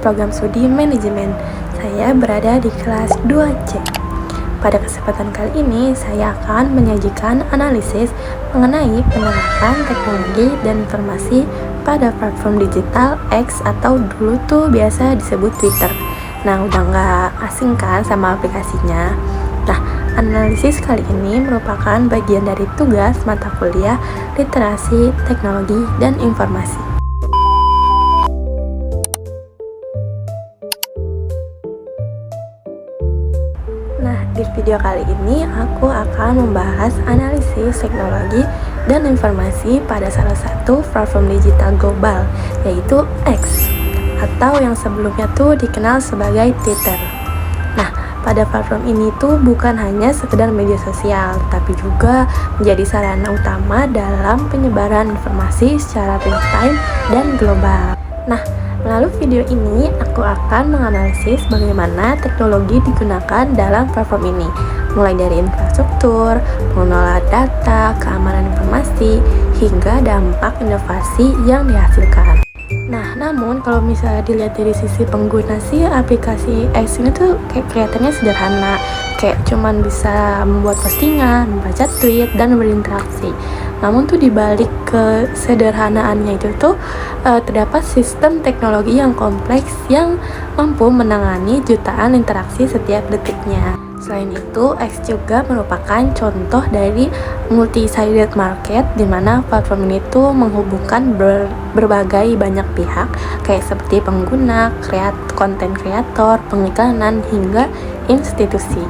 program studi manajemen. Saya berada di kelas 2C. Pada kesempatan kali ini, saya akan menyajikan analisis mengenai penerapan teknologi dan informasi pada platform digital X atau dulu tuh biasa disebut Twitter. Nah, udah nggak asing kan sama aplikasinya? Nah, analisis kali ini merupakan bagian dari tugas mata kuliah Literasi Teknologi dan Informasi. Nah, di video kali ini aku akan membahas analisis teknologi dan informasi pada salah satu platform digital global, yaitu X, atau yang sebelumnya tuh dikenal sebagai Twitter. Nah, pada platform ini tuh bukan hanya sekedar media sosial, tapi juga menjadi sarana utama dalam penyebaran informasi secara real time dan global. Nah, melalui video ini aku akan menganalisis bagaimana teknologi digunakan dalam platform ini, mulai dari infrastruktur, pengelolaan data, keamanan informasi, hingga dampak inovasi yang dihasilkan. Nah, namun kalau misalnya dilihat dari sisi pengguna sih, aplikasi X ini tuh kayak kelihatannya sederhana, kayak cuman bisa membuat postingan, membaca tweet, dan berinteraksi. Namun tuh dibalik kesederhanaannya itu tuh terdapat sistem teknologi yang kompleks yang mampu menangani jutaan interaksi setiap detiknya. Selain itu, X juga merupakan contoh dari multi-sided market, di mana platform ini tuh menghubungkan berbagai banyak pihak, kayak seperti pengguna, konten kreator, pengiklanan, hingga institusi.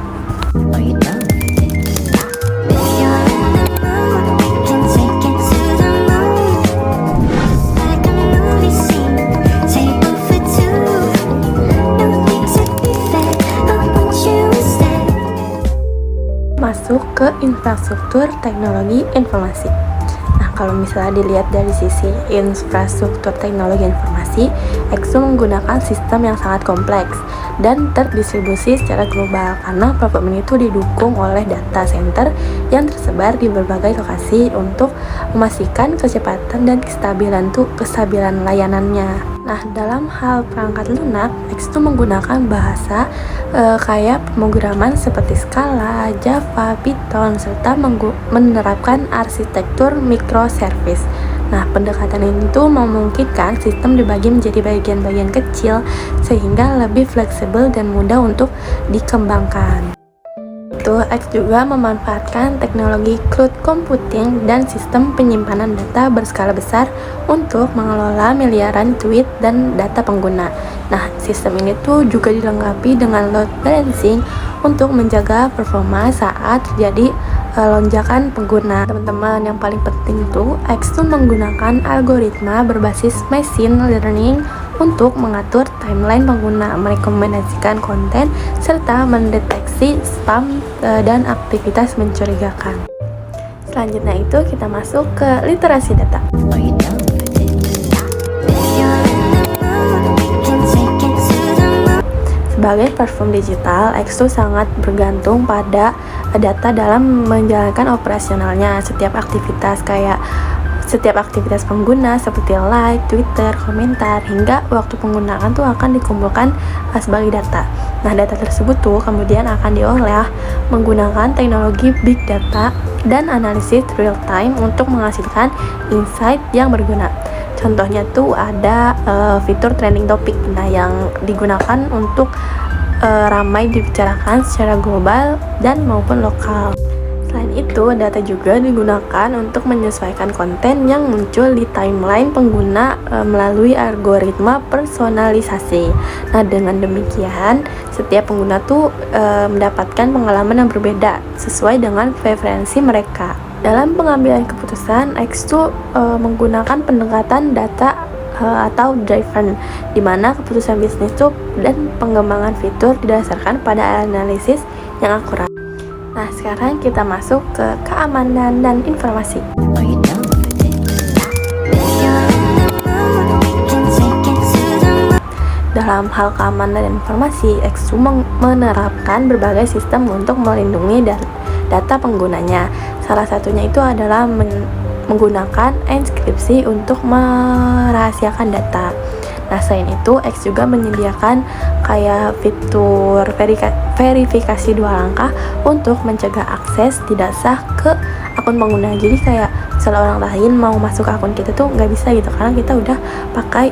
Masuk ke infrastruktur teknologi informasi. Nah, kalau misalnya dilihat dari sisi infrastruktur teknologi informasi, Exo menggunakan sistem yang sangat kompleks dan terdistribusi secara global, karena platform ini tuh didukung oleh data center yang tersebar di berbagai lokasi untuk memastikan kecepatan dan kestabilan layanannya. Nah, dalam hal perangkat lunak, Exo menggunakan bahasa kayak pemrograman seperti Scala, Java, Python, serta menerapkan arsitektur microservice. Nah, pendekatan ini tuh memungkinkan sistem dibagi menjadi bagian-bagian kecil sehingga lebih fleksibel dan mudah untuk dikembangkan. X juga memanfaatkan teknologi cloud computing dan sistem penyimpanan data berskala besar untuk mengelola miliaran tweet dan data pengguna. Nah, sistem ini tuh juga dilengkapi dengan load balancing untuk menjaga performa saat terjadi lonjakan pengguna. Teman-teman, yang paling penting tuh X tuh menggunakan algoritma berbasis machine learning untuk mengatur timeline pengguna, merekomendasikan konten, serta mendeteksi spam dan aktivitas mencurigakan. Selanjutnya itu kita masuk ke literasi data. Sebagai platform digital, Exo sangat bergantung pada data dalam menjalankan operasionalnya. Setiap aktivitas pengguna seperti like, Twitter, komentar, hingga waktu penggunaan tuh akan dikumpulkan sebagai data. Nah, data tersebut tuh kemudian akan diolah menggunakan teknologi big data dan analisis real time untuk menghasilkan insight yang berguna. Contohnya tuh ada fitur trending topic, nah yang digunakan untuk ramai dibicarakan secara global dan maupun lokal. Selain itu, data juga digunakan untuk menyesuaikan konten yang muncul di timeline pengguna melalui algoritma personalisasi. Nah, dengan demikian, setiap pengguna tuh mendapatkan pengalaman yang berbeda sesuai dengan preferensi mereka. Dalam pengambilan keputusan, X tuh menggunakan pendekatan data atau driven, di mana keputusan bisnis tuh dan pengembangan fitur didasarkan pada analisis yang akurat. Nah, sekarang kita masuk ke keamanan dan informasi. Dalam hal keamanan dan informasi, Exo menerapkan berbagai sistem untuk melindungi data penggunanya. Salah satunya itu adalah menggunakan enkripsi untuk merahasiakan data. Nah, selain itu, X juga menyediakan kayak fitur verifikasi 2 langkah untuk mencegah akses tidak sah ke akun pengguna. Jadi kayak misalnya orang lain mau masuk ke akun kita tuh nggak bisa gitu, karena kita udah pakai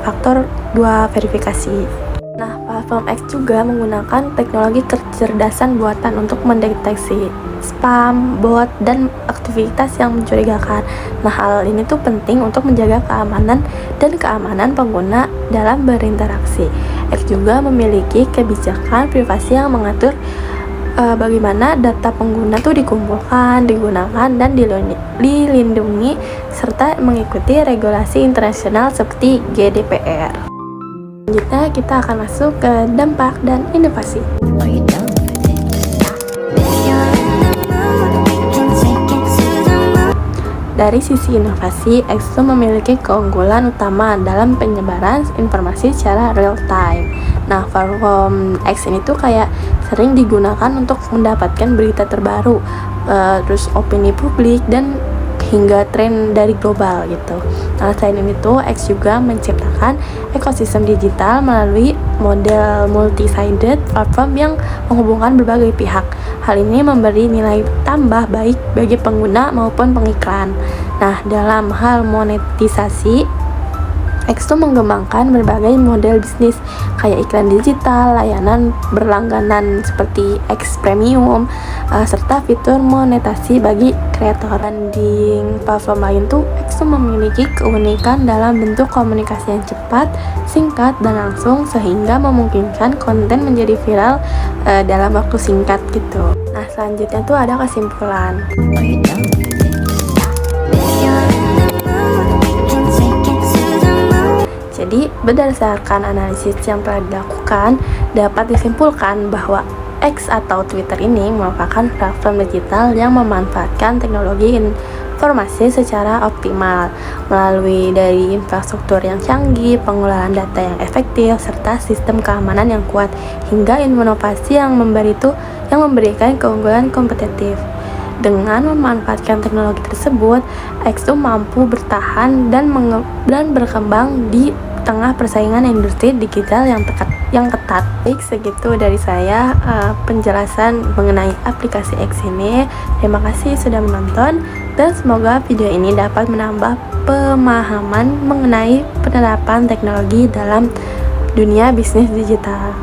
faktor 2 verifikasi. Nah, platform X juga menggunakan teknologi kecerdasan buatan untuk mendeteksi spam, bot, dan aktivitas yang mencurigakan. Nah, hal ini tuh penting untuk menjaga keamanan pengguna dalam berinteraksi. X juga memiliki kebijakan privasi yang mengatur bagaimana data pengguna tuh dikumpulkan, digunakan, dan dilindungi, serta mengikuti regulasi internasional seperti GDPR. Selanjutnya kita akan masuk ke dampak dan inovasi. Dari sisi inovasi, X memiliki keunggulan utama dalam penyebaran informasi secara real time. Nah, platform X ini tuh kayak sering digunakan untuk mendapatkan berita terbaru, terus opini publik, dan hingga tren dari global gitu. Nah, selain itu, X juga menciptakan ekosistem digital melalui model multi-sided platform yang menghubungkan berbagai pihak. Hal ini memberi nilai tambah baik bagi pengguna maupun pengiklan. Nah, dalam hal monetisasi, X mengembangkan berbagai model bisnis kayak iklan digital, layanan berlangganan seperti X Premium, serta fitur monetasi bagi kreator. Banding platform lain tuh, X memiliki keunikan dalam bentuk komunikasi yang cepat, singkat, dan langsung, sehingga memungkinkan konten menjadi viral dalam waktu singkat gitu. Nah, selanjutnya tuh ada kesimpulan. Jadi, berdasarkan analisis yang telah dilakukan, dapat disimpulkan bahwa X atau Twitter ini merupakan platform digital yang memanfaatkan teknologi informasi secara optimal melalui dari infrastruktur yang canggih, pengolahan data yang efektif, serta sistem keamanan yang kuat, hingga inovasi yang memberikan keunggulan kompetitif. Dengan memanfaatkan teknologi tersebut, X mampu bertahan dan berkembang di tengah persaingan industri digital yang ketat. Baik, segitu dari saya penjelasan mengenai aplikasi X ini. Terima kasih sudah menonton, dan semoga video ini dapat menambah pemahaman mengenai penerapan teknologi dalam dunia bisnis digital.